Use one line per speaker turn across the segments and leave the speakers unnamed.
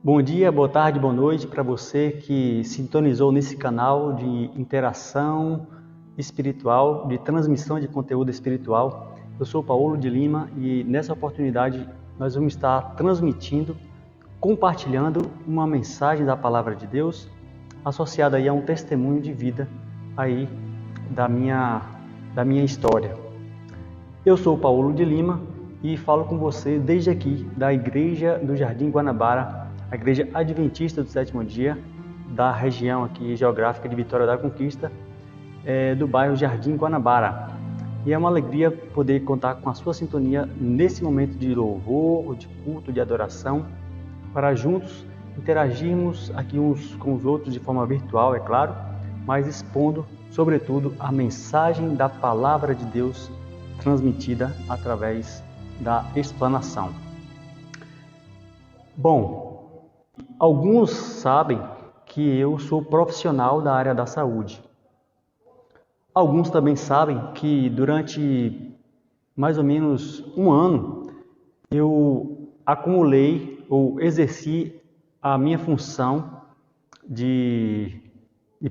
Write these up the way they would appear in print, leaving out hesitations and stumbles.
Bom dia, boa tarde, boa noite para você que sintonizou nesse canal de interação espiritual, de transmissão de conteúdo espiritual. Eu sou Paulo de Lima e nessa oportunidade nós vamos estar transmitindo, compartilhando uma mensagem da Palavra de Deus associada aí a um testemunho de vida aí da minha história. Eu sou Paulo de Lima e falo com você desde aqui da Igreja do Jardim Guanabara, a Igreja Adventista do Sétimo Dia, da região aqui geográfica de Vitória da Conquista, do bairro Jardim Guanabara. E é uma alegria poder contar com a sua sintonia nesse momento de louvor, de culto, de adoração, para juntos interagirmos aqui uns com os outros de forma virtual, é claro, mas expondo, sobretudo, a mensagem da Palavra de Deus transmitida através da explanação. Bom, alguns sabem que eu sou profissional da área da saúde. Alguns também sabem que durante mais ou menos um ano eu acumulei ou exerci a minha função de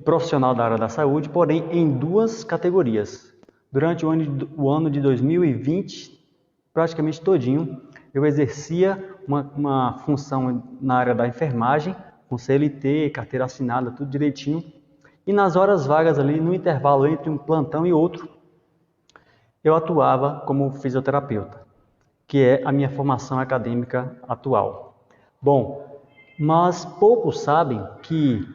profissional da área da saúde, porém em duas categorias. Durante o ano de 2020, praticamente todinho, eu exercia uma função na área da enfermagem, com CLT, carteira assinada, tudo direitinho. E nas horas vagas ali, no intervalo entre um plantão e outro, eu atuava como fisioterapeuta, que é a minha formação acadêmica atual. Bom, mas poucos sabem que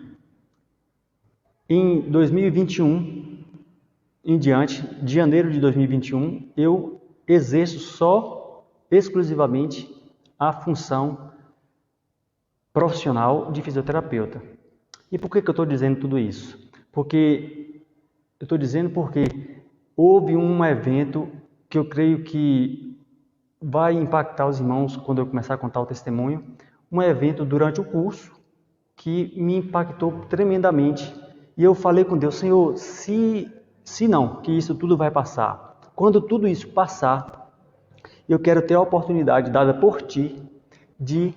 em 2021, em diante, de janeiro de 2021, eu exerço exclusivamente a função profissional de fisioterapeuta. E por que eu estou dizendo tudo isso? Porque houve um evento que eu creio que vai impactar os irmãos quando eu começar a contar o testemunho, um evento durante o curso que me impactou tremendamente. E eu falei com Deus, Senhor, se não, que isso tudo vai passar. Quando tudo isso passar, eu quero ter a oportunidade dada por Ti de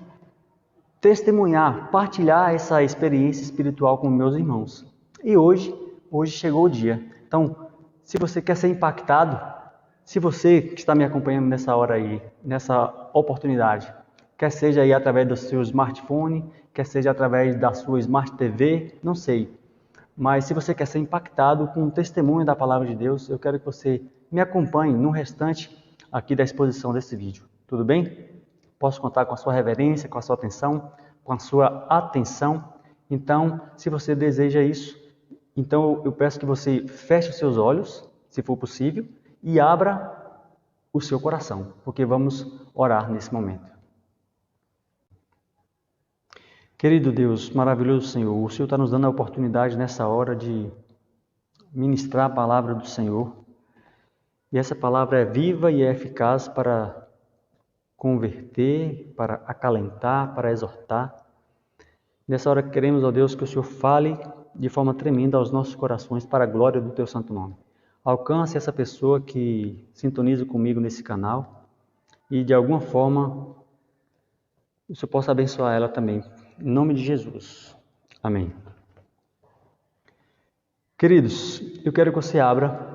testemunhar, partilhar essa experiência espiritual com meus irmãos. E hoje chegou o dia. Então, se você quer ser impactado, se você que está me acompanhando nessa hora aí, nessa oportunidade, quer seja aí através do seu smartphone, quer seja através da sua Smart TV, não sei. Mas se você quer ser impactado com o testemunho da Palavra de Deus, eu quero que você me acompanhe no restante aqui da exposição desse vídeo. Tudo bem? Posso contar com a sua reverência, com a sua atenção, com a sua atenção. Então, se você deseja isso, então eu peço que você feche os seus olhos, se for possível, e abra o seu coração, porque vamos orar nesse momento. Querido Deus, maravilhoso Senhor, o Senhor está nos dando a oportunidade nessa hora de ministrar a palavra do Senhor. E essa palavra é viva e é eficaz para converter, para acalentar, para exortar. Nessa hora queremos, ó Deus, que o Senhor fale de forma tremenda aos nossos corações para a glória do Teu santo nome. Alcance essa pessoa que sintoniza comigo nesse canal e de alguma forma o Senhor possa abençoar ela também. Em nome de Jesus. Amém. Queridos, eu quero que você abra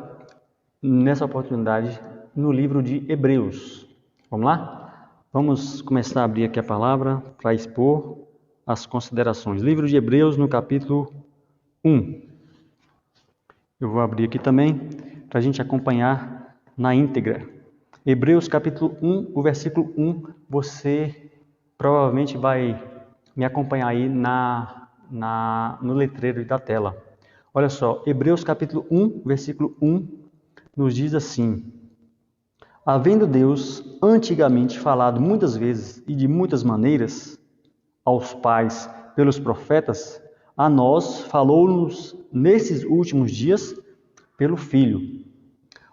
nessa oportunidade no livro de Hebreus. Vamos lá? Vamos começar a abrir aqui a palavra para expor as considerações. Livro de Hebreus, no capítulo 1. Eu vou abrir aqui também para a gente acompanhar na íntegra. Hebreus, capítulo 1, o versículo 1, você provavelmente vai me acompanhar aí no letreiro da tela. Olha só, Hebreus, capítulo 1, versículo 1, nos diz assim: havendo Deus antigamente falado muitas vezes e de muitas maneiras aos pais pelos profetas, a nós falou-nos nesses últimos dias pelo Filho.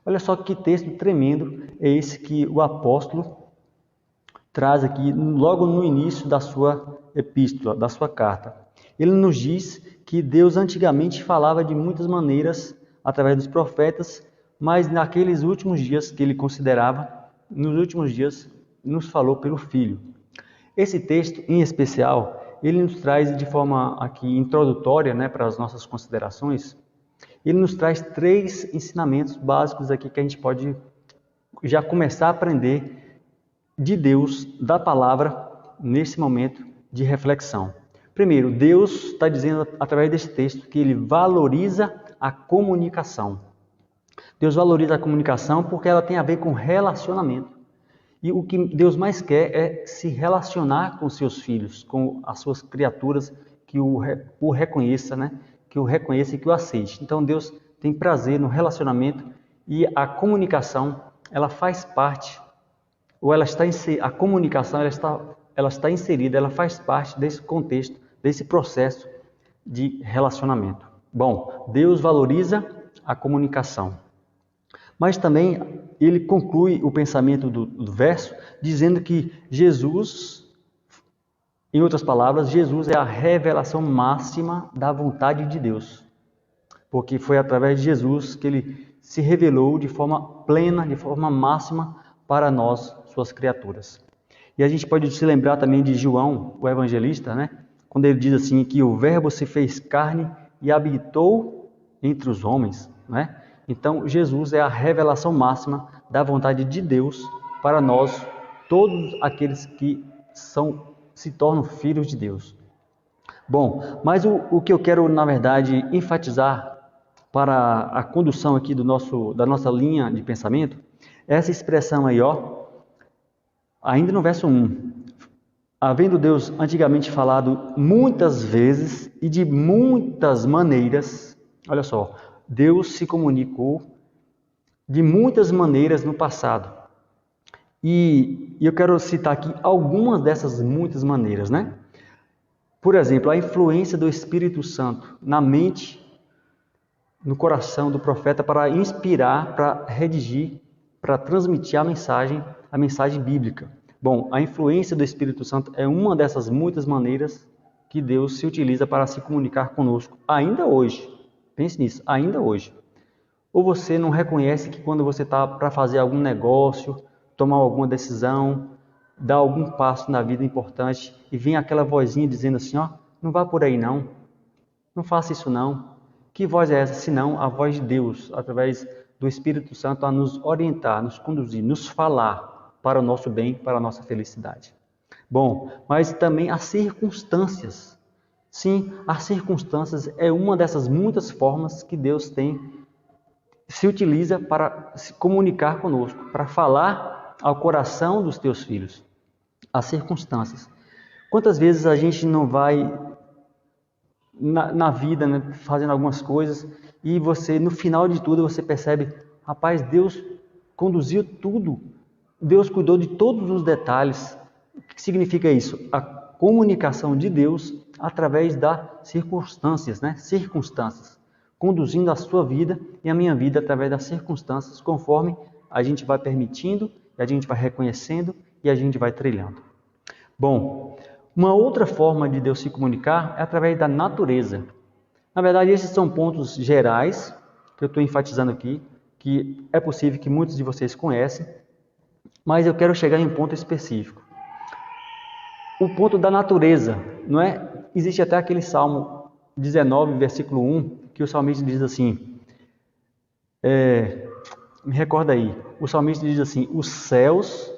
Olha só que texto tremendo é esse que o apóstolo traz aqui logo no início da sua epístola, da sua carta. Ele nos diz que Deus antigamente falava de muitas maneiras através dos profetas, mas naqueles últimos dias que ele considerava, nos últimos dias, nos falou pelo Filho. Esse texto, em especial, ele nos traz de forma aqui introdutória, né, para as nossas considerações, ele nos traz 3 ensinamentos básicos aqui que a gente pode já começar a aprender de Deus, da palavra, nesse momento de reflexão. Primeiro, Deus está dizendo através desse texto que ele valoriza a comunicação. Deus valoriza a comunicação porque ela tem a ver com relacionamento. E o que Deus mais quer é se relacionar com seus filhos, com as suas criaturas que o reconheça, né? Que o reconheça e que o aceite. Então Deus tem prazer no relacionamento e a comunicação, ela faz parte, ou ela está a comunicação, ela está inserida, ela faz parte desse contexto, desse processo de relacionamento. Bom, Deus valoriza a comunicação. Mas também ele conclui o pensamento do verso dizendo que Jesus, em outras palavras, Jesus é a revelação máxima da vontade de Deus. Porque foi através de Jesus que ele se revelou de forma plena, de forma máxima para nós, suas criaturas. E a gente pode se lembrar também de João, o evangelista, né? Quando ele diz assim que o Verbo se fez carne e habitou entre os homens, né? Então, Jesus é a revelação máxima da vontade de Deus para nós, todos aqueles que se tornam filhos de Deus. Bom, mas o que eu quero, na verdade, enfatizar para a condução aqui da nossa linha de pensamento, é essa expressão aí, ó, ainda no verso 1. Havendo Deus antigamente falado muitas vezes e de muitas maneiras, olha só, Deus se comunicou de muitas maneiras no passado. E eu quero citar aqui algumas dessas muitas maneiras, né? Por exemplo, a influência do Espírito Santo na mente, no coração do profeta para inspirar, para redigir, para transmitir a mensagem bíblica. Bom, a influência do Espírito Santo é uma dessas muitas maneiras que Deus se utiliza para se comunicar conosco, ainda hoje. Pense nisso, ainda hoje. Ou você não reconhece que quando você está para fazer algum negócio, tomar alguma decisão, dar algum passo na vida importante e vem aquela vozinha dizendo assim, ó, não vá por aí não, não faça isso não. Que voz é essa, senão a voz de Deus, através do Espírito Santo, a nos orientar, nos conduzir, nos falar para o nosso bem, para a nossa felicidade. Bom, mas também as circunstâncias. Sim, as circunstâncias é uma dessas muitas formas que Deus se utiliza para se comunicar conosco, para falar ao coração dos teus filhos. As circunstâncias. Quantas vezes a gente não vai na vida, né, fazendo algumas coisas e você, no final de tudo, você percebe, rapaz, Deus conduziu tudo. Deus cuidou de todos os detalhes. O que significa isso? A comunicação de Deus através das circunstâncias, né? Circunstâncias, conduzindo a sua vida e a minha vida através das circunstâncias, conforme a gente vai permitindo, a gente vai reconhecendo e a gente vai trilhando. Bom, uma outra forma de Deus se comunicar é através da natureza. Na verdade, esses são pontos gerais que eu estou enfatizando aqui, que é possível que muitos de vocês conhecem, mas eu quero chegar em um ponto específico. O ponto da natureza, não é? Existe até aquele Salmo 19, versículo 1, que o salmista diz assim, me recorda aí, o salmista diz assim, os céus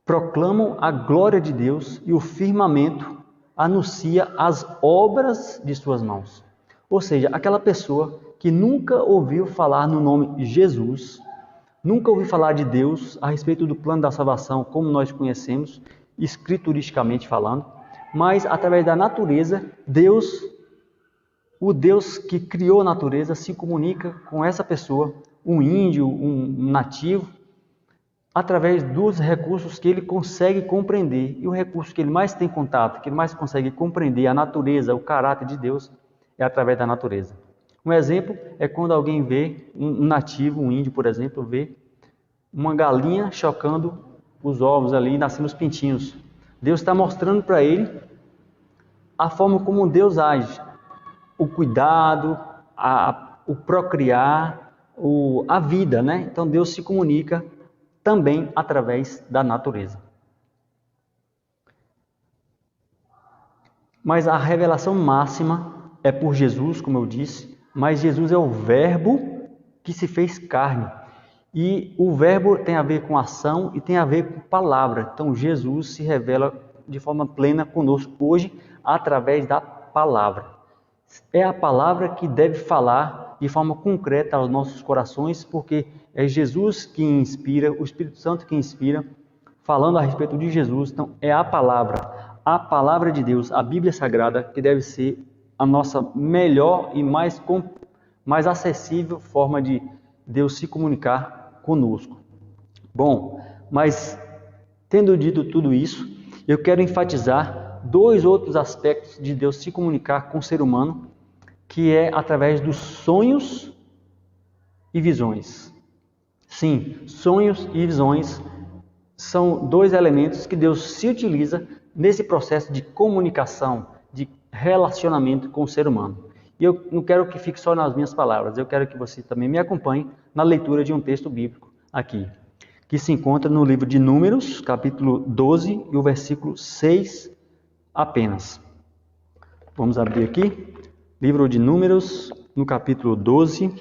proclamam a glória de Deus e o firmamento anuncia as obras de suas mãos. Ou seja, aquela pessoa que nunca ouviu falar no nome Jesus, nunca ouviu falar de Deus a respeito do plano da salvação como nós conhecemos, escrituristicamente falando, mas através da natureza, o Deus que criou a natureza se comunica com essa pessoa, um índio, um nativo, através dos recursos que ele consegue compreender. E o recurso que ele mais tem contato, que ele mais consegue compreender a natureza, o caráter de Deus, é através da natureza. Um exemplo é quando alguém vê, um nativo, um índio, por exemplo, vê uma galinha chocando os ovos ali, nascendo os pintinhos. Deus está mostrando para ele a forma como Deus age, o cuidado, o procriar, a vida, né? Então Deus se comunica também através da natureza. Mas a revelação máxima é por Jesus, como eu disse, mas Jesus é o Verbo que se fez carne. E o Verbo tem a ver com ação e tem a ver com palavra. Então Jesus se revela de forma plena conosco hoje através da palavra. É a palavra que deve falar de forma concreta aos nossos corações, porque é Jesus que inspira, o Espírito Santo que inspira, falando a respeito de Jesus. Então é a palavra de Deus, a Bíblia Sagrada, que deve ser a nossa melhor e mais acessível forma de Deus se comunicar conosco. Bom, mas tendo dito tudo isso, eu quero enfatizar dois outros aspectos de Deus se comunicar com o ser humano, que é através dos sonhos e visões. Sim, sonhos e visões são dois elementos que Deus se utiliza nesse processo de comunicação, de relacionamento com o ser humano. E eu não quero que fique só nas minhas palavras, eu quero que você também me acompanhe na leitura de um texto bíblico aqui, que se encontra no livro de Números, capítulo 12 e o versículo 6 apenas. Vamos abrir aqui, livro de Números, no capítulo 12,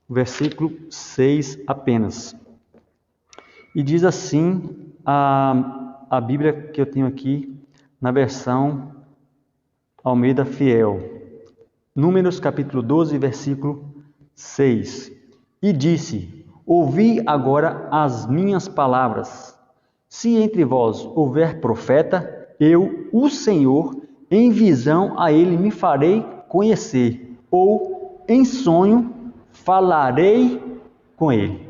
versículo 6 apenas. E diz assim a Bíblia que eu tenho aqui na versão Almeida Fiel. Números capítulo 12, versículo 6. E disse: ouvi agora as minhas palavras. Se entre vós houver profeta, eu, o Senhor, em visão a ele me farei conhecer, ou em sonho falarei com ele.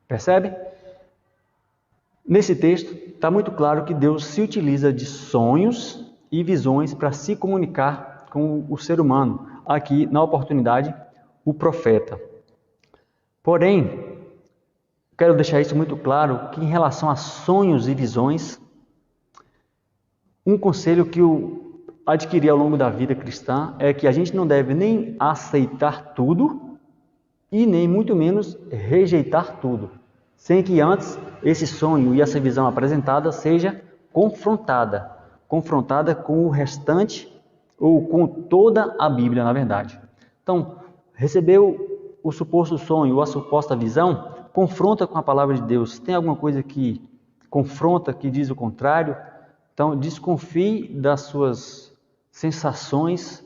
Percebe? Nesse texto está muito claro que Deus se utiliza de sonhos e visões para se comunicar com o ser humano. Aqui, na oportunidade, o profeta. Porém, quero deixar isso muito claro, que em relação a sonhos e visões, um conselho que eu adquiri ao longo da vida cristã é que a gente não deve nem aceitar tudo e nem muito menos rejeitar tudo, sem que antes esse sonho e essa visão apresentada seja confrontada com o restante ou com toda a Bíblia, na verdade. Então, recebeu o suposto sonho ou a suposta visão, confronta com a palavra de Deus. Tem alguma coisa que confronta, que diz o contrário? Então, desconfie das suas sensações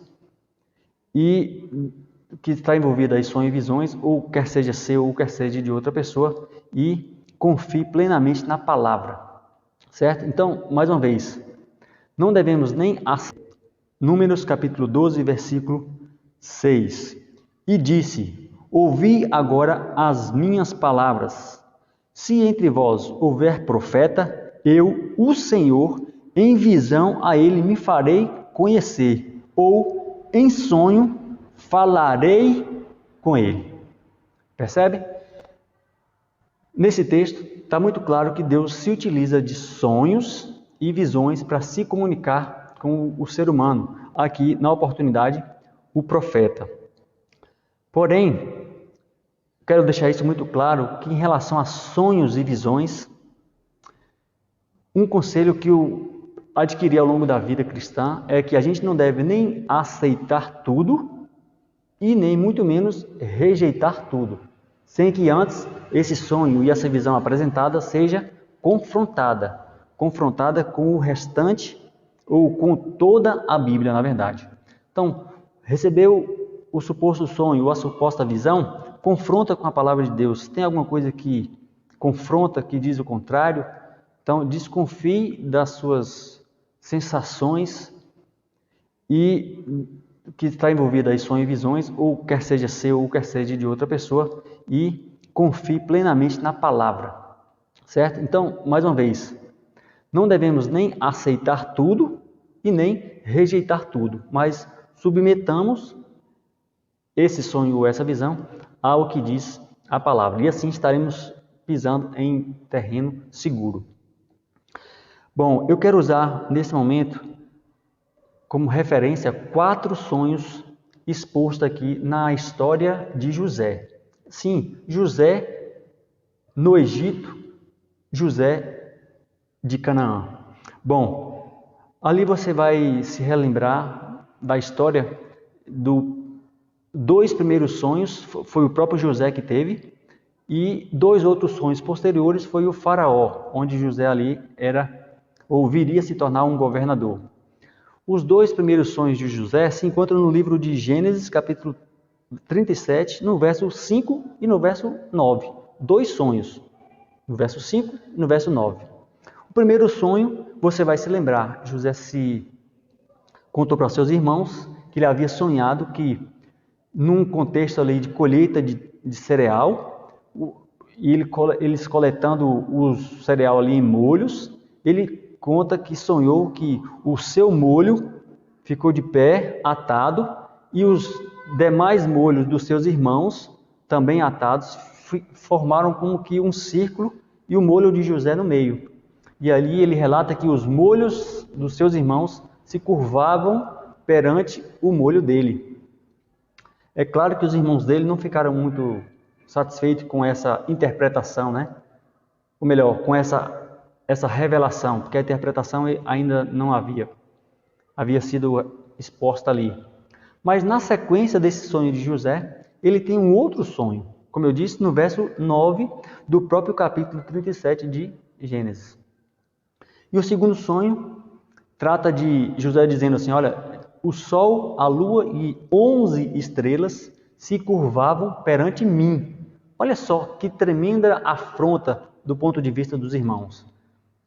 e que está envolvida em sonhos e visões, ou quer seja seu, ou quer seja de outra pessoa, e confie plenamente na palavra, certo? Então, mais uma vez, não devemos nem aceitar. Números capítulo 12, versículo 6. E disse: ouvi agora as minhas palavras. Se entre vós houver profeta, eu, o Senhor, em visão a ele me farei conhecer, ou em sonho falarei com ele. Percebe? Nesse texto está muito claro que Deus se utiliza de sonhos e visões para se comunicar com o ser humano. Aqui, na oportunidade, o profeta. Porém, quero deixar isso muito claro, que em relação a sonhos e visões, um conselho que eu adquiri ao longo da vida cristã é que a gente não deve nem aceitar tudo e nem muito menos rejeitar tudo, sem que antes esse sonho e essa visão apresentada seja confrontada com o restante ou com toda a Bíblia, na verdade. Então, recebeu o suposto sonho ou a suposta visão, confronta com a palavra de Deus. Tem alguma coisa que confronta, que diz o contrário? Então, desconfie das suas sensações e que está envolvida em sonhos e visões, ou quer seja seu, ou quer seja de outra pessoa, e confie plenamente na palavra, certo? Então, mais uma vez, não devemos nem aceitar tudo e nem rejeitar tudo, mas submetamos esse sonho ou essa visão ao que diz a palavra, e assim estaremos pisando em terreno seguro. Bom, eu quero usar nesse momento como referência 4 sonhos expostos aqui na história de José. Sim, José no Egito, José de Canaã. Bom, Ali você vai se relembrar da história dois primeiros sonhos, foi o próprio José que teve, e dois outros sonhos posteriores foi o faraó, onde José ali viria se tornar um governador. Os dois primeiros sonhos de José se encontram no livro de Gênesis, capítulo 37, no verso 5 e no verso 9. Dois sonhos, no verso 5 e no verso 9. O primeiro sonho, você vai se lembrar, José se contou para seus irmãos que ele havia sonhado que, num contexto ali de colheita de cereal, eles coletando o cereal ali em molhos, ele conta que sonhou que o seu molho ficou de pé, atado, e os demais molhos dos seus irmãos, também atados, formaram como que um círculo e o molho de José no meio. E ali ele relata que os molhos dos seus irmãos se curvavam perante o molho dele. É claro que os irmãos dele não ficaram muito satisfeitos com essa interpretação, né? Ou melhor, com essa revelação, porque a interpretação ainda não havia sido exposta ali. Mas na sequência desse sonho de José, ele tem um outro sonho, como eu disse, no verso 9 do próprio capítulo 37 de Gênesis. E o segundo sonho trata de José dizendo assim, olha, o sol, a lua e 11 estrelas se curvavam perante mim. Olha só que tremenda afronta do ponto de vista dos irmãos.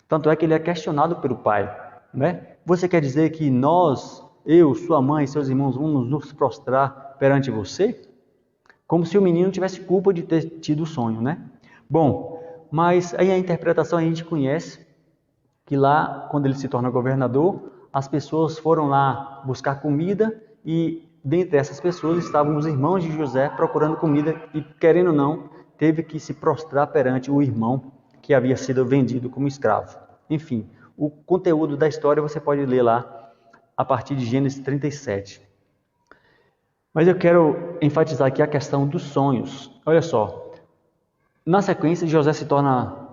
Tanto é que ele é questionado pelo pai, né? Você quer dizer que nós, eu, sua mãe e seus irmãos vamos nos prostrar perante você? Como se o menino tivesse culpa de ter tido o sonho, né? Bom, mas aí a interpretação a gente conhece, que lá, quando ele se torna governador, as pessoas foram lá buscar comida e dentre essas pessoas estavam os irmãos de José procurando comida e, querendo ou não, teve que se prostrar perante o irmão que havia sido vendido como escravo. Enfim, o conteúdo da história você pode ler lá a partir de Gênesis 37. Mas eu quero enfatizar aqui a questão dos sonhos. Olha só, na sequência José se torna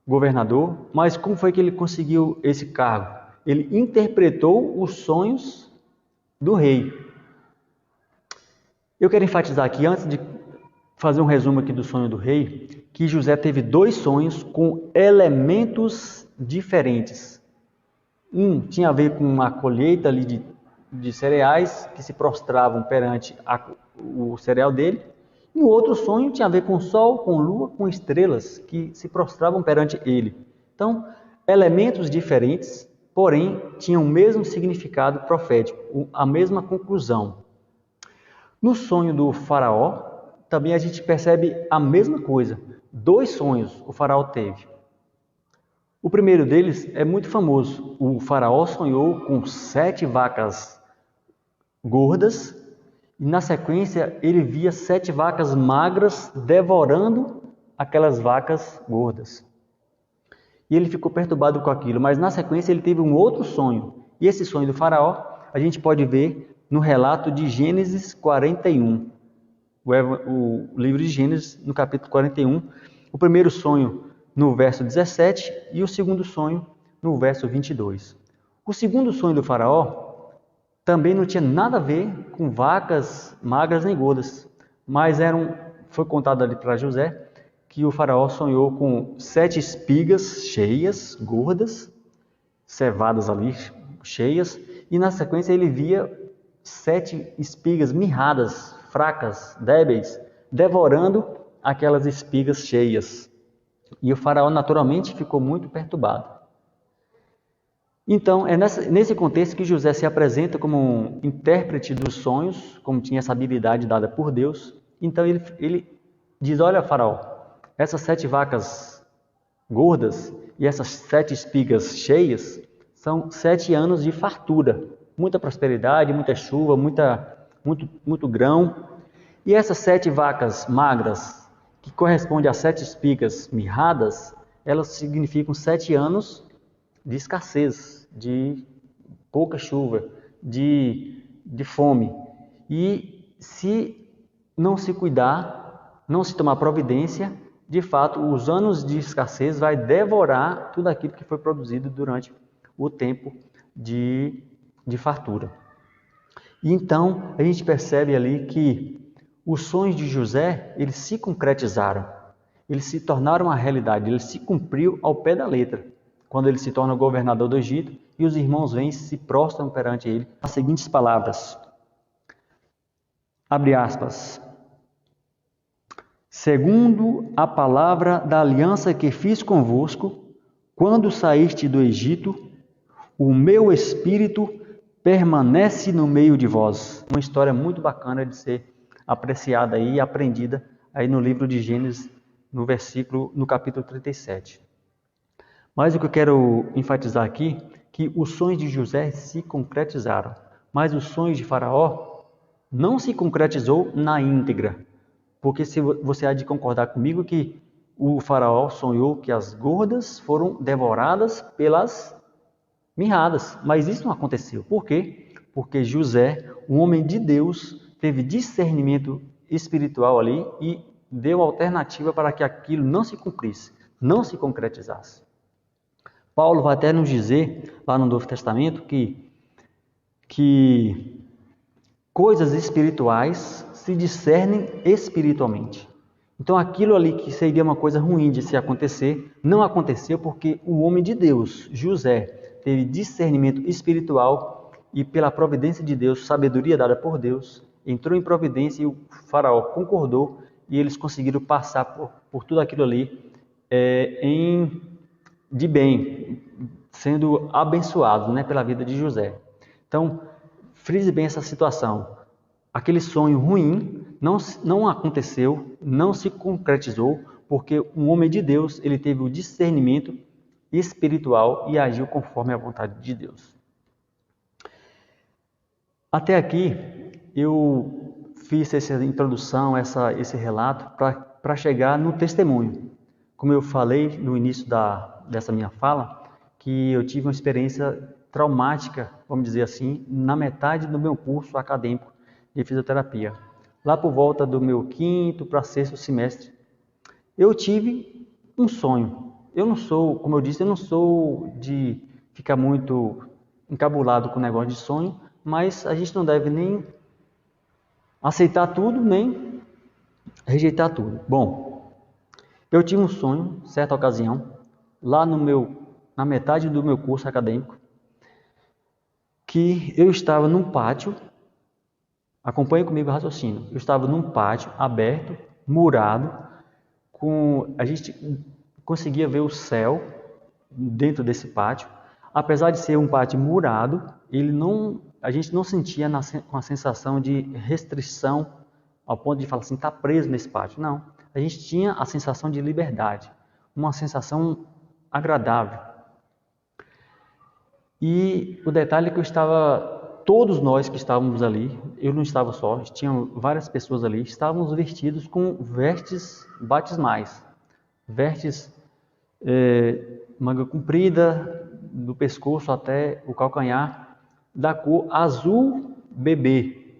governador, mas como foi que ele conseguiu esse cargo? Ele interpretou os sonhos do rei. Eu quero enfatizar aqui, antes de fazer um resumo aqui do sonho do rei, que José teve dois sonhos com elementos diferentes. Um tinha a ver com a colheita ali de cereais que se prostravam perante o cereal dele, e o outro sonho tinha a ver com o sol, com lua, com estrelas que se prostravam perante ele. Então, elementos diferentes, porém, tinham o mesmo significado profético, a mesma conclusão. No sonho do faraó, também a gente percebe a mesma coisa. Dois sonhos o faraó teve. O primeiro deles é muito famoso. O faraó sonhou com 7 vacas gordas e na sequência ele via 7 vacas magras devorando aquelas vacas gordas. E ele ficou perturbado com aquilo, mas na sequência ele teve um outro sonho. E esse sonho do faraó a gente pode ver no relato de Gênesis 41. O livro de Gênesis, no capítulo 41, o primeiro sonho no verso 17 e o segundo sonho no verso 22. O segundo sonho do faraó também não tinha nada a ver com vacas magras nem gordas, mas foi contado ali para José que o faraó sonhou com 7 espigas cheias, gordas, cevadas ali, cheias, e na sequência ele via 7 espigas mirradas, fracas, débeis, devorando aquelas espigas cheias. E o faraó naturalmente ficou muito perturbado. Então, é nesse contexto que José se apresenta como um intérprete dos sonhos, como tinha essa habilidade dada por Deus. Então ele diz, olha faraó, essas 7 vacas gordas e essas 7 espigas cheias são 7 anos de fartura, muita prosperidade, muita chuva, muito grão. E essas 7 vacas magras, que correspondem a 7 espigas mirradas, elas significam 7 anos de escassez, de pouca chuva, de fome. E se não se cuidar, não se tomar providência, de fato, os anos de escassez vai devorar tudo aquilo que foi produzido durante o tempo de fartura. E então a gente percebe ali que os sonhos de José, eles se concretizaram, eles se tornaram uma realidade, ele se cumpriu ao pé da letra, quando ele se torna governador do Egito e os irmãos vêm e se prostram perante ele, as seguintes palavras, abre aspas, segundo a palavra da aliança que fiz convosco, quando saíste do Egito, o meu espírito permanece no meio de vós. Uma história muito bacana de ser apreciada e aprendida aí no livro de Gênesis, no capítulo 37. Mas o que eu quero enfatizar aqui, que os sonhos de José se concretizaram, mas os sonhos de Faraó não se concretizou na íntegra. Porque se você há de concordar comigo que o Faraó sonhou que as gordas foram devoradas pelas mirradas, mas isso não aconteceu. Por quê? Porque José, um homem de Deus, teve discernimento espiritual ali e deu alternativa para que aquilo não se cumprisse, não se concretizasse. Paulo vai até nos dizer, lá no Novo Testamento, que coisas espirituais se discernem espiritualmente. Então aquilo ali que seria uma coisa ruim de se acontecer, não aconteceu porque o homem de Deus, José, teve discernimento espiritual e pela providência de Deus, sabedoria dada por Deus, entrou em providência e o faraó concordou e eles conseguiram passar por tudo aquilo ali de bem, sendo abençoados, né, pela vida de José. Então, frise bem essa situação. Aquele sonho ruim não aconteceu, não se concretizou, porque um homem de Deus, ele teve o discernimento espiritual e agiu conforme a vontade de Deus. Até aqui, eu fiz essa introdução, esse relato, para chegar no testemunho. Como eu falei no início dessa minha fala, que eu tive uma experiência traumática, vamos dizer assim, na metade do meu curso acadêmico de fisioterapia. Lá por volta do meu 5º para 6º semestre, eu tive um sonho. Eu não sou, como eu disse, eu não sou de ficar muito encabulado com o negócio de sonho, mas a gente não deve nem aceitar tudo, nem rejeitar tudo. Bom, eu tive um sonho, certa ocasião, lá na metade do meu curso acadêmico, que eu estava num pátio, acompanhe comigo o raciocínio, eu estava num pátio aberto, murado, a gente conseguia ver o céu dentro desse pátio. Apesar de ser um pátio murado, a gente não sentia com a sensação de restrição ao ponto de falar assim, está preso nesse pátio. Não, a gente tinha a sensação de liberdade, uma sensação agradável. E o detalhe é que todos nós que estávamos ali, eu não estava só, tinham várias pessoas ali, estávamos vestidos com vestes batismais, vestes manga comprida, do pescoço até o calcanhar, da cor azul bebê.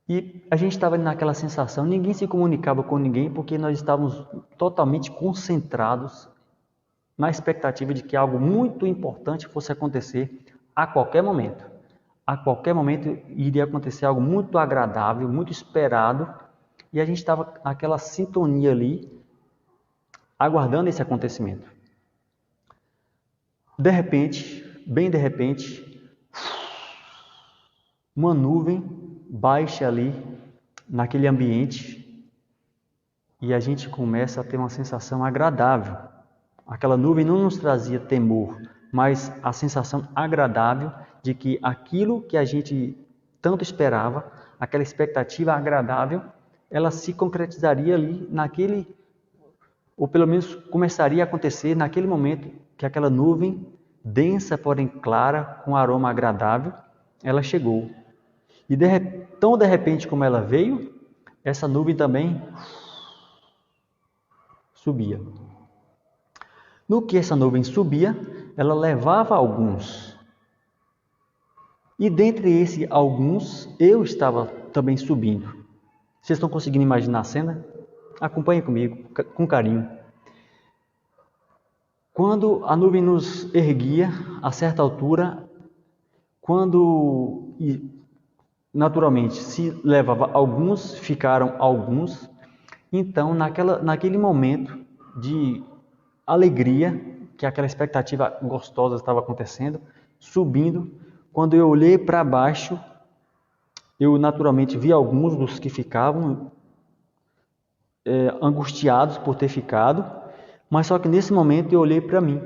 E a gente estava naquela sensação, ninguém se comunicava com ninguém, porque nós estávamos totalmente concentrados na expectativa de que algo muito importante fosse acontecer a qualquer momento. A qualquer momento iria acontecer algo muito agradável, muito esperado, e a gente estava naquela sintonia ali, aguardando esse acontecimento. De repente, bem de repente, uma nuvem baixa ali naquele ambiente e a gente começa a ter uma sensação agradável. Aquela nuvem não nos trazia temor, mas a sensação agradável de que aquilo que a gente tanto esperava, aquela expectativa agradável, ela se concretizaria ali ou pelo menos começaria a acontecer naquele momento que aquela nuvem densa, porém clara, com aroma agradável, ela chegou. E tão de repente como ela veio, essa nuvem também subia. No que essa nuvem subia, ela levava alguns. E dentre esses alguns, eu estava também subindo. Vocês estão conseguindo imaginar a cena? Acompanhem comigo, com carinho. Quando a nuvem nos erguia a certa altura, naturalmente se levava alguns, ficaram alguns. Então, naquele momento de alegria, que aquela expectativa gostosa estava acontecendo, subindo, quando eu olhei para baixo, eu naturalmente vi alguns dos que ficavam angustiados por ter ficado, mas só que nesse momento eu olhei para mim.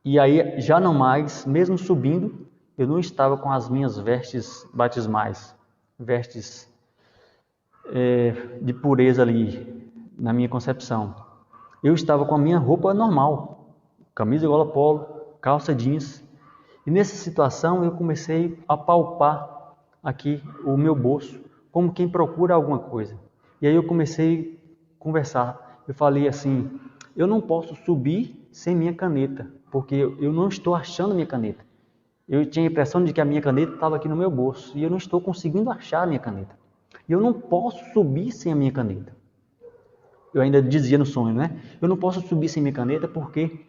E aí, já não mais, mesmo subindo, eu não estava com as minhas vestes batismais, vestes de pureza ali, na minha concepção. Eu estava com a minha roupa normal, camisa gola polo, calça jeans. E nessa situação eu comecei a palpar aqui o meu bolso, como quem procura alguma coisa. E aí eu comecei a conversar. Eu falei assim, eu não posso subir sem minha caneta, porque eu não estou achando minha caneta. Eu tinha a impressão de que a minha caneta estava aqui no meu bolso e eu não estou conseguindo achar a minha caneta. E eu não posso subir sem a minha caneta. Eu ainda dizia no sonho, né? Eu não posso subir sem minha caneta porque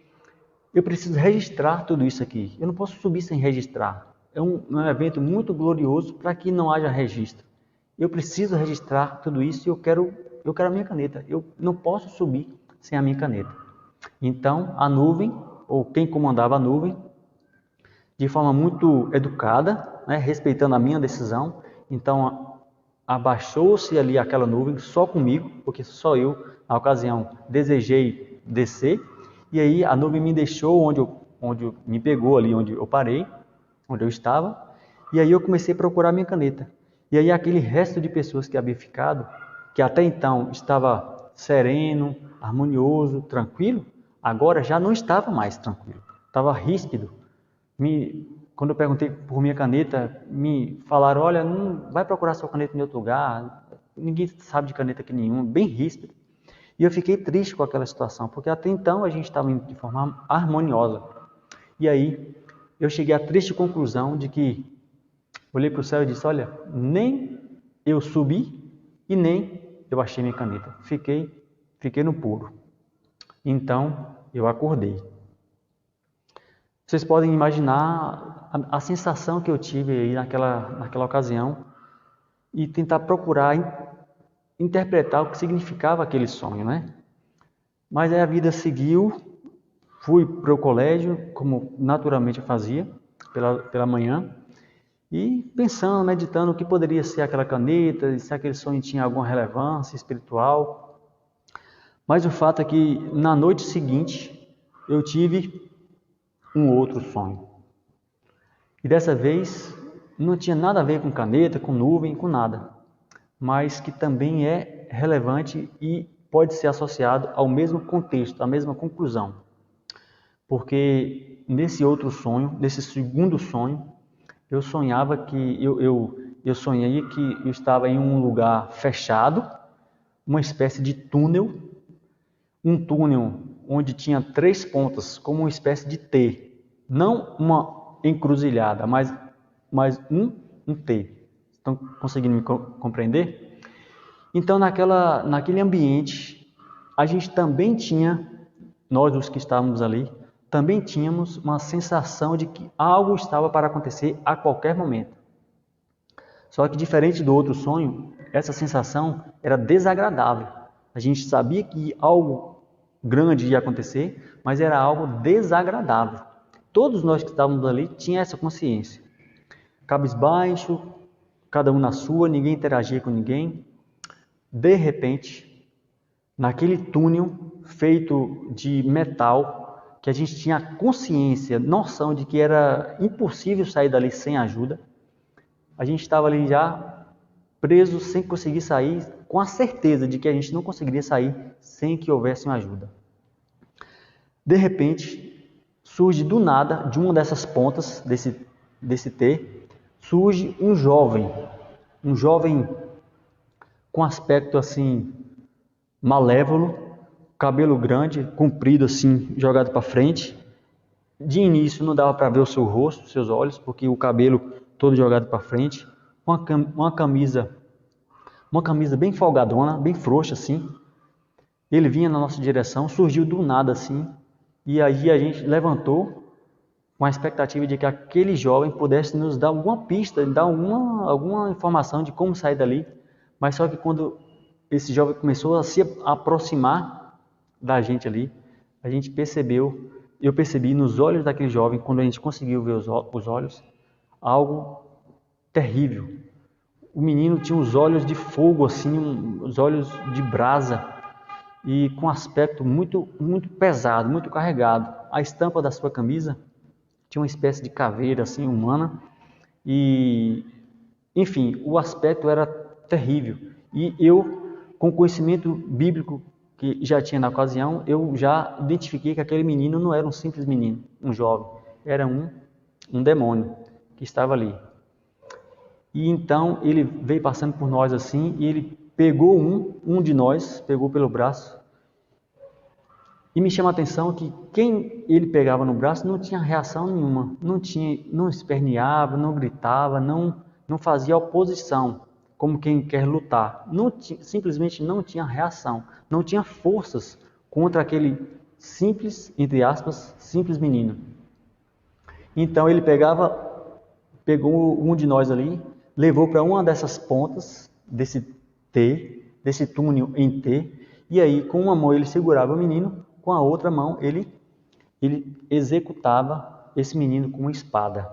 eu preciso registrar tudo isso aqui. Eu não posso subir sem registrar. É um evento muito glorioso para que não haja registro. Eu preciso registrar tudo isso e eu quero a minha caneta. Eu não posso subir sem a minha caneta. Então, a nuvem, ou quem comandava a nuvem, de forma muito educada, né, respeitando a minha decisão, então abaixou-se ali aquela nuvem só comigo, porque só eu, na ocasião, desejei descer, e aí a nuvem me deixou onde me pegou ali, onde eu parei, onde eu estava, e aí eu comecei a procurar minha caneta. E aí aquele resto de pessoas que havia ficado, que até então estava sereno, harmonioso, tranquilo, agora já não estava mais tranquilo, estava ríspido. Quando eu perguntei por minha caneta, me falaram, olha, não vai procurar sua caneta em outro lugar, ninguém sabe de caneta aqui nenhuma, bem ríspido. E eu fiquei triste com aquela situação, porque até então a gente estava indo de forma harmoniosa. E aí eu cheguei à triste conclusão de que olhei para o céu e disse, olha, nem eu subi e nem eu achei minha caneta. Fiquei no puro. Então eu acordei. Vocês podem imaginar a sensação que eu tive aí naquela ocasião e tentar procurar interpretar o que significava aquele sonho, né? Mas aí a vida seguiu, fui para o colégio, como naturalmente eu fazia, pela manhã, e pensando, meditando o que poderia ser aquela caneta, se aquele sonho tinha alguma relevância espiritual. Mas o fato é que na noite seguinte eu tive um outro sonho. E dessa vez não tinha nada a ver com caneta, com nuvem, com nada, mas que também é relevante e pode ser associado ao mesmo contexto, à mesma conclusão. Porque nesse outro sonho, nesse segundo sonho, eu sonhava que eu sonhei que eu estava em um lugar fechado, uma espécie de túnel, um túnel onde tinha 3 pontas, como uma espécie de T. Não uma encruzilhada, mas um T. Estão conseguindo me compreender? Então, naquele ambiente, a gente também tinha, nós os que estávamos ali, também tínhamos uma sensação de que algo estava para acontecer a qualquer momento. Só que diferente do outro sonho, essa sensação era desagradável. A gente sabia que algo grande ia acontecer, mas era algo desagradável. Todos nós que estávamos ali tinham essa consciência. Cabisbaixo, cada um na sua, ninguém interagia com ninguém. De repente, naquele túnel feito de metal, que a gente tinha consciência, noção de que era impossível sair dali sem ajuda, a gente estava ali já preso, sem conseguir sair, com a certeza de que a gente não conseguiria sair sem que houvesse uma ajuda. De repente, surge do nada, de uma dessas pontas desse T, surge um jovem com aspecto assim malévolo, cabelo grande, comprido assim, jogado para frente. De início não dava para ver o seu rosto, seus olhos, porque o cabelo todo jogado para frente, uma camisa bem folgadona, bem frouxa assim. Ele vinha na nossa direção, surgiu do nada assim, E aí a gente levantou com a expectativa de que aquele jovem pudesse nos dar alguma pista, dar alguma informação de como sair dali. Mas só que quando esse jovem começou a se aproximar da gente ali, a gente percebeu, eu percebi nos olhos daquele jovem, quando a gente conseguiu ver os olhos, algo terrível. O menino tinha os olhos de fogo, assim, os olhos de brasa, e com aspecto muito, muito pesado, muito carregado. A estampa da sua camisa tinha uma espécie de caveira assim humana e, enfim, o aspecto era terrível. E eu, com o conhecimento bíblico que já tinha na ocasião, eu já identifiquei que aquele menino não era um simples menino, um jovem, era um demônio que estava ali. E então ele veio passando por nós assim, e ele pegou um de nós, pegou pelo braço, e me chama a atenção que quem ele pegava no braço não tinha reação nenhuma, não esperneava, não gritava, não fazia oposição, como quem quer lutar. Simplesmente não tinha reação, não tinha forças contra aquele simples, entre aspas, simples menino. Então ele pegou um de nós ali, levou para uma dessas pontas desse T, desse túnel em T, e aí com uma mão ele segurava o menino, com a outra mão ele executava esse menino com uma espada.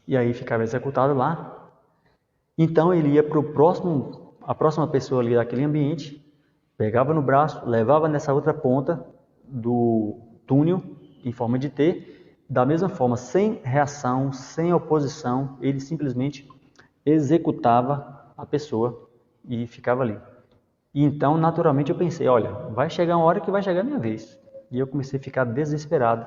E aí ficava executado lá. Então ele ia para a próxima pessoa ali daquele ambiente, pegava no braço, levava nessa outra ponta do túnel em forma de T, da mesma forma, sem reação, sem oposição, ele simplesmente executava a pessoa e ficava ali. E então, naturalmente, eu pensei, olha, vai chegar uma hora que vai chegar a minha vez. E eu comecei a ficar desesperado.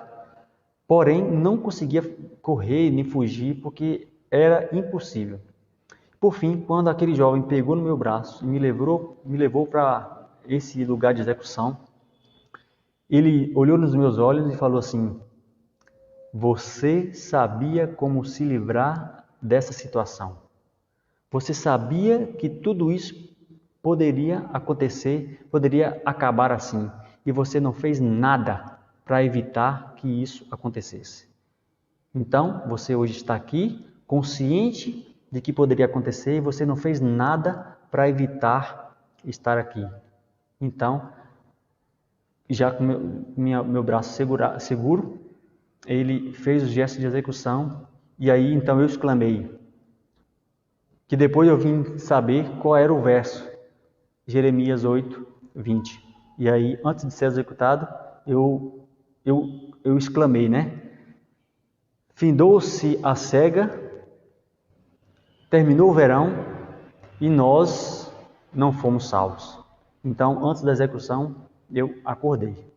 Porém, não conseguia correr nem fugir, porque era impossível. Por fim, quando aquele jovem pegou no meu braço e me levou para esse lugar de execução, ele olhou nos meus olhos e falou assim: você sabia como se livrar dessa situação. Você sabia que tudo isso poderia acontecer, poderia acabar assim, e você não fez nada para evitar que isso acontecesse. Então, você hoje está aqui, consciente de que poderia acontecer, e você não fez nada para evitar estar aqui. Então, já com meu braço seguro, ele fez o gesto de execução, e aí então eu exclamei, que depois eu vim saber qual era o verso, Jeremias 8, 20. E aí, antes de ser executado, eu exclamei, né? Findou-se a cega, terminou o verão e nós não fomos salvos. Então, antes da execução, eu acordei.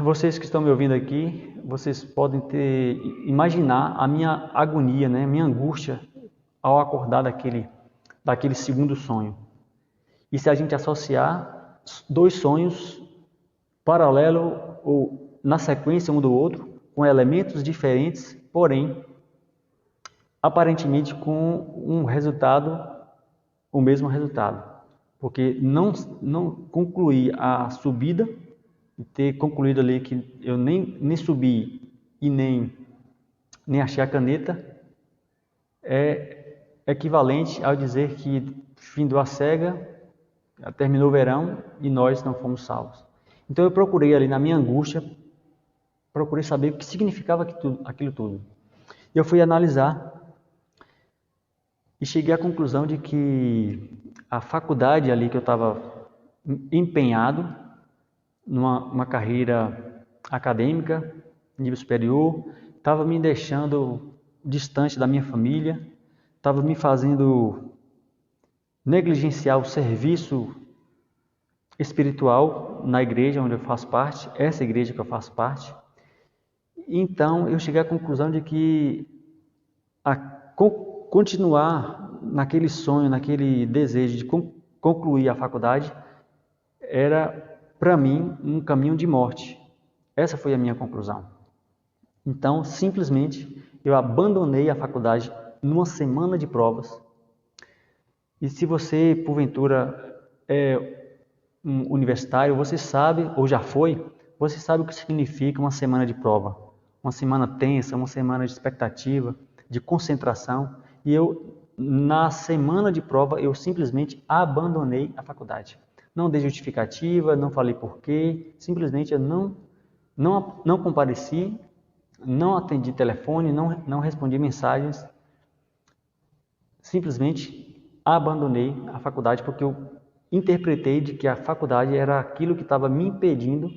Vocês que estão me ouvindo aqui, vocês podem imaginar a minha agonia, né? Minha angústia ao acordar daquele segundo sonho. E se a gente associar dois sonhos paralelos ou na sequência um do outro, com elementos diferentes, porém, aparentemente com o mesmo resultado. Porque não concluir a subida, e ter concluído ali que eu nem subi e nem achei a caneta, é equivalente ao dizer que findou a cega, terminou o verão e nós não fomos salvos. Então eu procurei ali na minha angústia, procurei saber o que significava aquilo tudo. E eu fui analisar e cheguei à conclusão de que a faculdade ali que eu estava empenhado, numa carreira acadêmica, nível superior, estava me deixando distante da minha família, estava me fazendo negligenciar o serviço espiritual na igreja onde eu faço parte, essa igreja que eu faço parte. Então eu cheguei à conclusão de que continuar naquele sonho, naquele desejo de concluir a faculdade era para mim um caminho de morte. Essa foi a minha conclusão. Então, simplesmente, eu abandonei a faculdade numa semana de provas. E se você, porventura, universitário, você sabe, ou já foi, você sabe o que significa uma semana de prova. Uma semana tensa, uma semana de expectativa, de concentração. E eu, na semana de prova, eu simplesmente abandonei a faculdade. Não dei justificativa, não falei porquê, simplesmente eu não compareci, não atendi telefone, não respondi mensagens, simplesmente abandonei a faculdade porque eu interpretei de que a faculdade era aquilo que estava me impedindo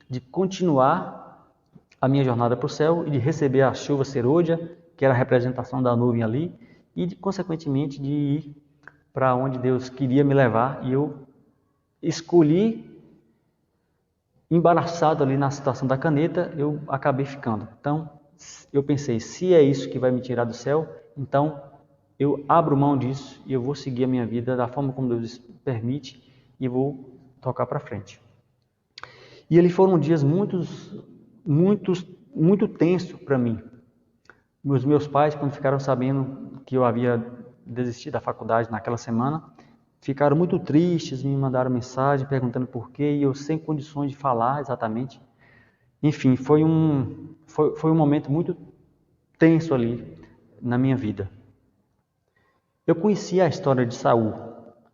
de continuar a minha jornada para o céu e de receber a chuva serôdia, que era a representação da nuvem ali, e consequentemente de ir para onde Deus queria me levar, e eu escolhi, embaraçado ali na situação da caneta, eu acabei ficando. Então, eu pensei, se é isso que vai me tirar do céu, então eu abro mão disso e eu vou seguir a minha vida da forma como Deus permite e vou tocar para frente. E ali foram dias muito tensos para mim. Os meus pais, quando ficaram sabendo que eu havia desistido da faculdade naquela semana, ficaram muito tristes, me mandaram mensagem perguntando por quê, e eu sem condições de falar exatamente. Enfim, foi um momento muito tenso ali na minha vida. Eu conhecia a história de Saul.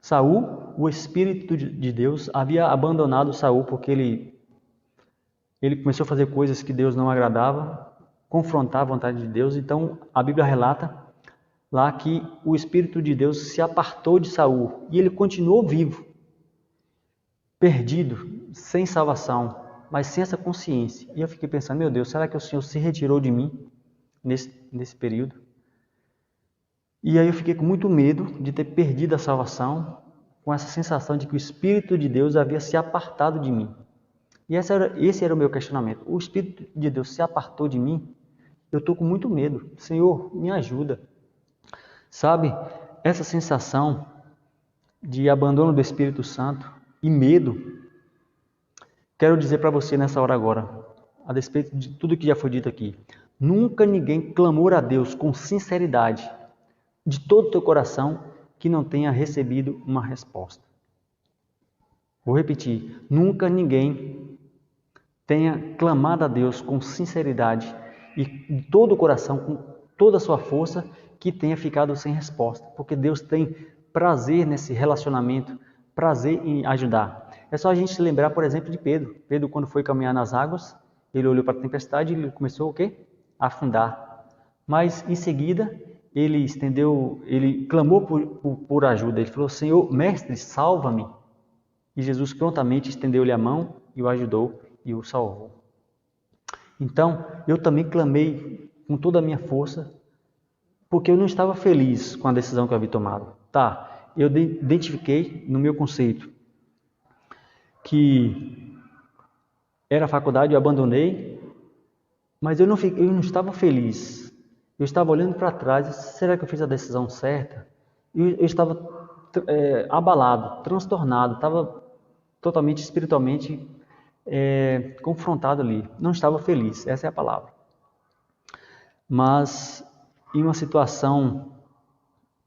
Saul, o Espírito de Deus, havia abandonado Saul porque ele começou a fazer coisas que Deus não agradava, confrontar a vontade de Deus. Então, a Bíblia relata lá que o Espírito de Deus se apartou de Saul e ele continuou vivo, perdido, sem salvação, mas sem essa consciência. E eu fiquei pensando, meu Deus, será que o Senhor se retirou de mim nesse período? E aí eu fiquei com muito medo de ter perdido a salvação, com essa sensação de que o Espírito de Deus havia se apartado de mim. E esse era o meu questionamento. O Espírito de Deus se apartou de mim? Eu estou com muito medo. Senhor, me ajuda. Sabe, essa sensação de abandono do Espírito Santo e medo, quero dizer para você nessa hora agora, a despeito de tudo que já foi dito aqui, nunca ninguém clamou a Deus com sinceridade, de todo o teu coração, que não tenha recebido uma resposta. Vou repetir, nunca ninguém tenha clamado a Deus com sinceridade e de todo o coração, com toda a sua força, que tenha ficado sem resposta, porque Deus tem prazer nesse relacionamento, prazer em ajudar. É só a gente se lembrar, por exemplo, de Pedro. Pedro, quando foi caminhar nas águas, ele olhou para a tempestade e ele começou o quê? A afundar. Mas em seguida, ele clamou por ajuda. Ele falou, Senhor, mestre, salva-me. E Jesus prontamente estendeu-lhe a mão e o ajudou e o salvou. Então, eu também clamei com toda a minha força, porque eu não estava feliz com a decisão que eu havia tomado. Tá, eu identifiquei no meu conceito que era a faculdade, eu abandonei, mas eu não estava feliz. Eu estava olhando para trás, será que eu fiz a decisão certa? Eu estava abalado, transtornado, estava totalmente espiritualmente confrontado ali. Não estava feliz, essa é a palavra. Mas em uma situação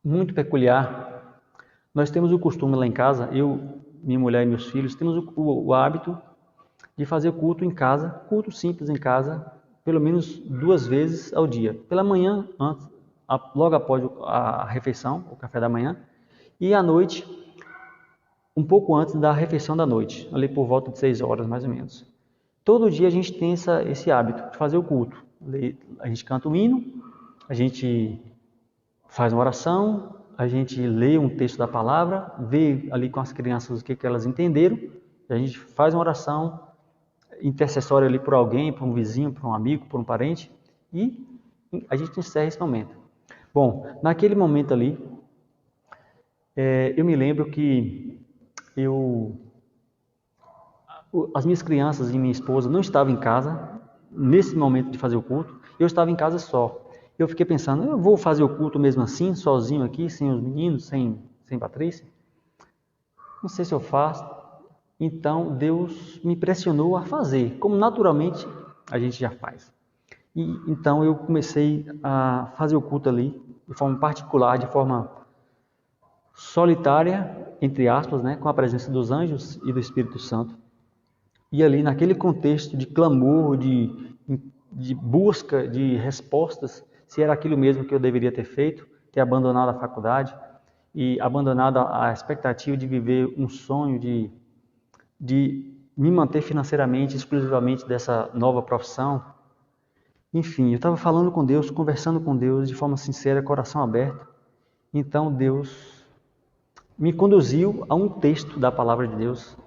muito peculiar, nós temos o costume lá em casa, eu, minha mulher e meus filhos, temos o hábito de fazer culto em casa, culto simples em casa, pelo menos 2 vezes ao dia. Pela manhã, logo após a refeição, o café da manhã, e à noite, um pouco antes da refeição da noite, ali por volta de 6 horas mais ou menos. Todo dia a gente tem esse hábito de fazer o culto. A gente canta um hino, a gente faz uma oração, a gente lê um texto da palavra, vê ali com as crianças o que elas entenderam, a gente faz uma oração intercessória ali por alguém, por um vizinho, por um amigo, por um parente, e a gente encerra esse momento. Bom, naquele momento ali, eu me lembro que as minhas crianças e minha esposa não estavam em casa, nesse momento de fazer o culto, eu estava em casa só. Eu fiquei pensando, eu vou fazer o culto mesmo assim, sozinho aqui, sem os meninos, sem Patrícia? Não sei se eu faço. Então, Deus me pressionou a fazer, como naturalmente a gente já faz. E então eu comecei a fazer o culto ali, de forma particular, de forma solitária, entre aspas, né, com a presença dos anjos e do Espírito Santo. E ali, naquele contexto de clamor, de busca de respostas, se era aquilo mesmo que eu deveria ter feito, ter abandonado a faculdade e abandonado a expectativa de viver um sonho, de me manter financeiramente, exclusivamente dessa nova profissão. Enfim, eu estava falando com Deus, conversando com Deus de forma sincera, coração aberto. Então Deus me conduziu a um texto da palavra de Deus.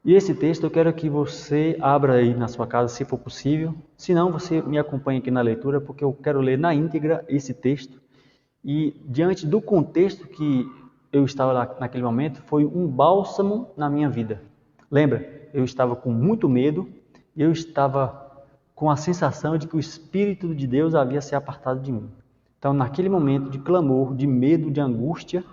E esse texto eu quero que você abra aí na sua casa, se for possível. Se não, você me acompanhe aqui na leitura, porque eu quero ler na íntegra esse texto. E diante do contexto que eu estava lá naquele momento, foi um bálsamo na minha vida. Lembra? Eu estava com muito medo, eu estava com a sensação de que o Espírito de Deus havia se apartado de mim. Então, naquele momento de clamor, de medo, de angústia,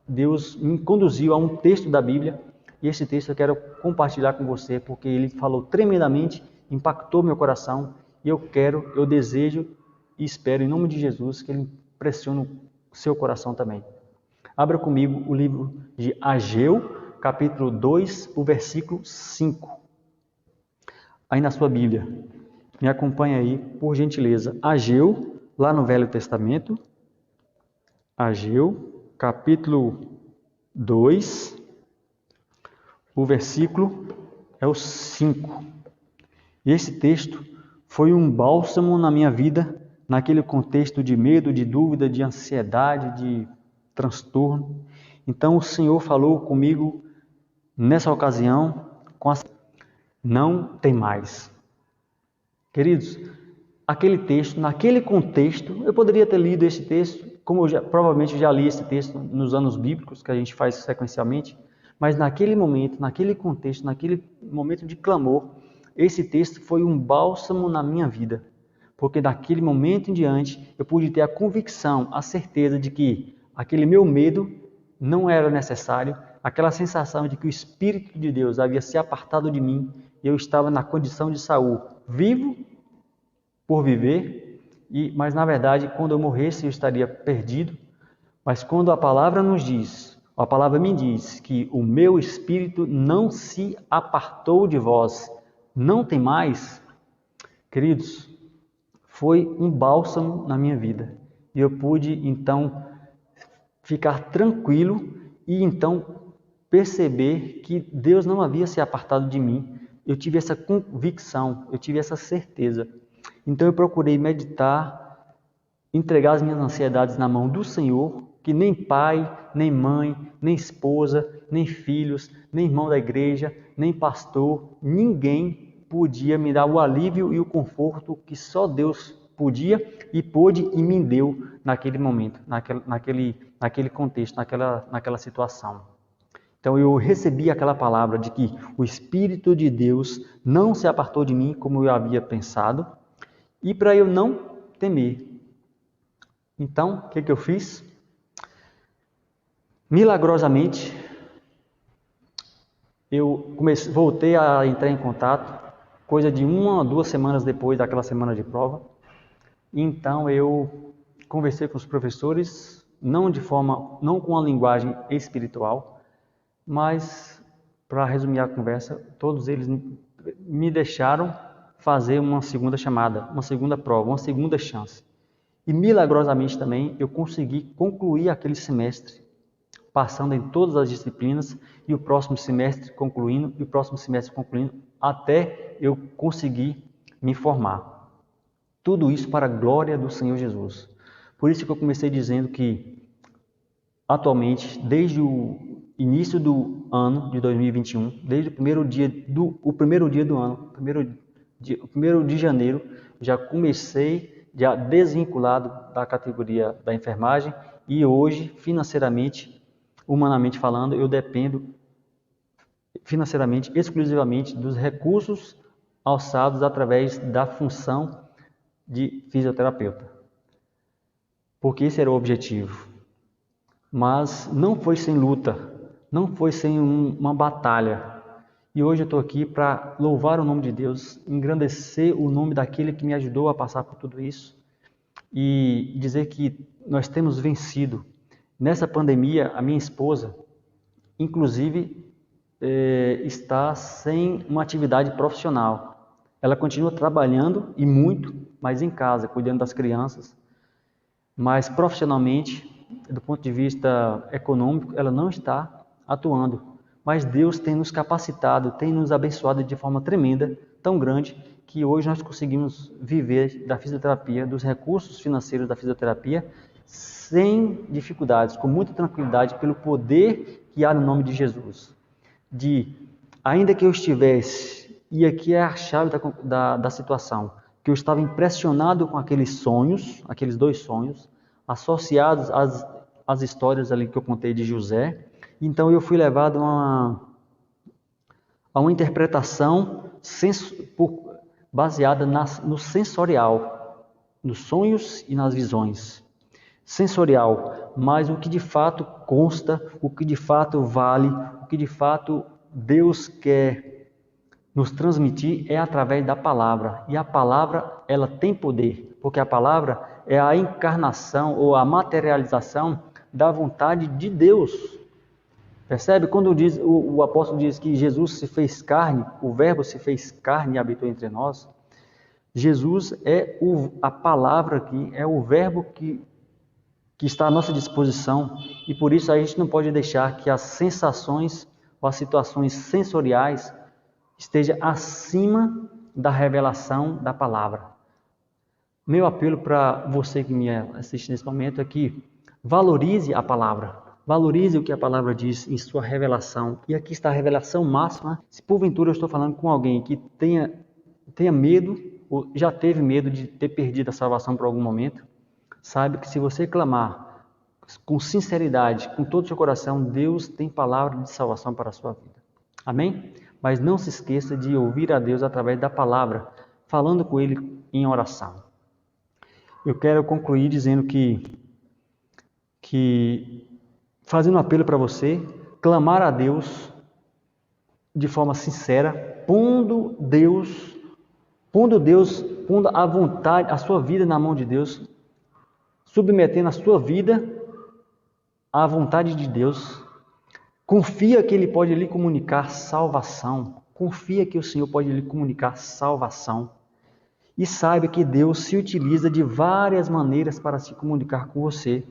Deus me conduziu a um texto da Bíblia, e esse texto eu quero compartilhar com você, porque ele falou tremendamente, impactou meu coração, e eu desejo e espero, em nome de Jesus, que ele pressione o seu coração também. Abra comigo o livro de Ageu, capítulo 2, o versículo 5. Aí na sua Bíblia. Me acompanha aí, por gentileza. Ageu, lá no Velho Testamento. Ageu, capítulo 2, o versículo é o 5. E esse texto foi um bálsamo na minha vida, naquele contexto de medo, de dúvida, de ansiedade, de transtorno. Então o Senhor falou comigo nessa ocasião, não tem mais. Queridos, aquele texto, naquele contexto, eu poderia ter lido esse texto, como eu provavelmente já li esse texto nos anos bíblicos, que a gente faz sequencialmente, mas naquele momento, naquele contexto, naquele momento de clamor, esse texto foi um bálsamo na minha vida, porque daquele momento em diante eu pude ter a convicção, a certeza de que aquele meu medo não era necessário, aquela sensação de que o Espírito de Deus havia se apartado de mim e eu estava na condição de Saul, vivo por viver, mas na verdade quando eu morresse eu estaria perdido. Mas quando a palavra nos diz, a palavra me diz que o meu espírito não se apartou de vós, não tem mais, queridos, foi um bálsamo na minha vida. E eu pude então ficar tranquilo e então perceber que Deus não havia se apartado de mim. Eu tive essa convicção, eu tive essa certeza. Então eu procurei meditar, entregar as minhas ansiedades na mão do Senhor, que nem pai, nem mãe, nem esposa, nem filhos, nem irmão da igreja, nem pastor, ninguém podia me dar o alívio e o conforto que só Deus podia e pôde e me deu naquele momento, naquele contexto, naquela situação. Então eu recebi aquela palavra de que o Espírito de Deus não se apartou de mim como eu havia pensado, e para eu não temer. Então, o que eu fiz? Milagrosamente, eu voltei a entrar em contato, coisa de 1 ou 2 semanas depois daquela semana de prova. Então eu conversei com os professores, não com a linguagem espiritual, mas, para resumir a conversa, todos eles me deixaram fazer uma segunda chamada, uma segunda prova, uma segunda chance. E milagrosamente também eu consegui concluir aquele semestre, passando em todas as disciplinas, e o próximo semestre concluindo, até eu conseguir me formar. Tudo isso para a glória do Senhor Jesus. Por isso que eu comecei dizendo que, atualmente, desde o início do ano de 2021, desde o primeiro dia do ano, o primeiro de janeiro, já comecei desvinculado da categoria da enfermagem e hoje, financeiramente, humanamente falando, eu dependo financeiramente, exclusivamente dos recursos alçados através da função de fisioterapeuta. Porque esse era o objetivo. Mas não foi sem luta, não foi sem uma batalha. E hoje eu estou aqui para louvar o nome de Deus, engrandecer o nome daquele que me ajudou a passar por tudo isso e dizer que nós temos vencido. Nessa pandemia, a minha esposa, inclusive, está sem uma atividade profissional. Ela continua trabalhando e muito, mas em casa, cuidando das crianças. Mas profissionalmente, do ponto de vista econômico, ela não está atuando. Mas Deus tem nos capacitado, tem nos abençoado de forma tremenda, tão grande, que hoje nós conseguimos viver da fisioterapia, dos recursos financeiros da fisioterapia, sem dificuldades, com muita tranquilidade, pelo poder que há no nome de Jesus. Ainda que eu estivesse, e aqui é a chave da situação, que eu estava impressionado com aqueles sonhos, aqueles 2 sonhos, associados às histórias ali que eu contei de José. Então eu fui levado a uma interpretação baseada no sensorial, nos sonhos e nas visões. Sensorial, mas o que de fato consta, o que de fato vale, o que de fato Deus quer nos transmitir é através da palavra. E a palavra, ela tem poder, porque a palavra é a encarnação ou a materialização da vontade de Deus. Percebe? Quando o apóstolo diz que Jesus se fez carne, o verbo se fez carne e habitou entre nós, Jesus é a palavra aqui, é o verbo que está à nossa disposição, e por isso a gente não pode deixar que as sensações ou as situações sensoriais esteja acima da revelação da palavra. Meu apelo para você que me assiste nesse momento é que valorize a palavra, valorize o que a palavra diz em sua revelação. E aqui está a revelação máxima. Se porventura eu estou falando com alguém que tenha medo, ou já teve medo de ter perdido a salvação por algum momento, saiba que se você clamar com sinceridade, com todo o seu coração, Deus tem palavra de salvação para a sua vida. Amém? Mas não se esqueça de ouvir a Deus através da palavra, falando com Ele em oração. Eu quero concluir dizendo que fazendo um apelo para você, clamar a Deus de forma sincera, pondo a vontade, a sua vida na mão de Deus, submetendo a sua vida à vontade de Deus. Confia que Ele pode lhe comunicar salvação. Confia que o Senhor pode lhe comunicar salvação. E saiba que Deus se utiliza de várias maneiras para se comunicar com você.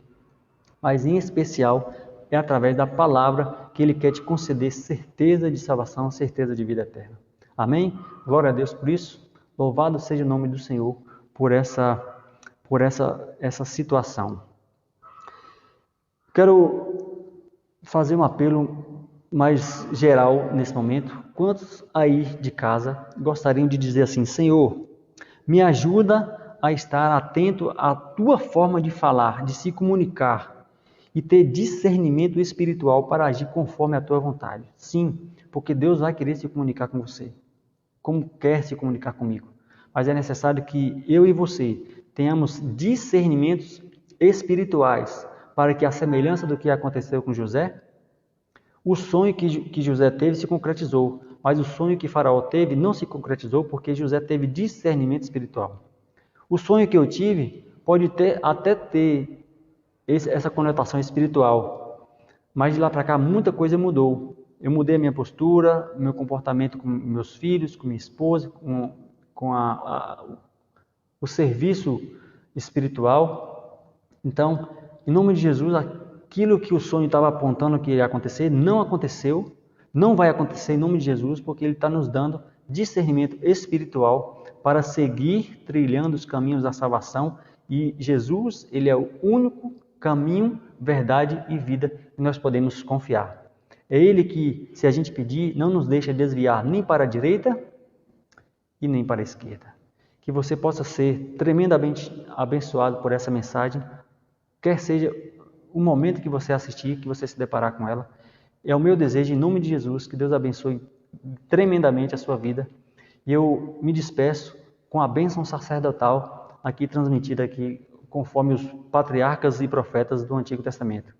Mas em especial é através da palavra que Ele quer te conceder certeza de salvação, certeza de vida eterna. Amém? Glória a Deus por isso. Louvado seja o nome do Senhor por essa situação. Quero fazer um apelo mais geral nesse momento. Quantos aí de casa gostariam de dizer assim: Senhor, me ajuda a estar atento à tua forma de falar, de se comunicar e ter discernimento espiritual para agir conforme a tua vontade? Sim, porque Deus vai querer se comunicar com você, como quer se comunicar comigo. Mas é necessário que eu e você tenhamos discernimentos espirituais para que, a semelhança do que aconteceu com José, o sonho que José teve se concretizou, mas o sonho que Faraó teve não se concretizou porque José teve discernimento espiritual. O sonho que eu tive pode até ter essa conotação espiritual, mas de lá para cá muita coisa mudou. Eu mudei a minha postura, meu comportamento com meus filhos, com minha esposa, com o serviço espiritual. Então, em nome de Jesus, aquilo que o sonho estava apontando que ia acontecer, não aconteceu, não vai acontecer em nome de Jesus, porque Ele está nos dando discernimento espiritual para seguir trilhando os caminhos da salvação. E Jesus, Ele é o único caminho, verdade e vida que nós podemos confiar. É Ele que, se a gente pedir, não nos deixa desviar nem para a direita e nem para a esquerda. Que você possa ser tremendamente abençoado por essa mensagem, quer seja o momento que você assistir, que você se deparar com ela. É o meu desejo, em nome de Jesus, que Deus abençoe tremendamente a sua vida. E eu me despeço com a bênção sacerdotal aqui transmitida aqui, conforme os patriarcas e profetas do Antigo Testamento.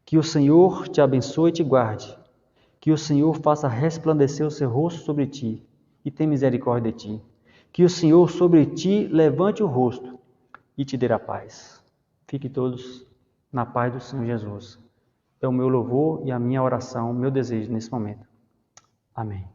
Que o Senhor te abençoe e te guarde. Que o Senhor faça resplandecer o seu rosto sobre ti e tenha misericórdia de ti. Que o Senhor sobre ti levante o rosto e te dê a paz. Fique todos na paz do Senhor Jesus. é o meu louvor e a minha oração, o meu desejo nesse momento. Amém.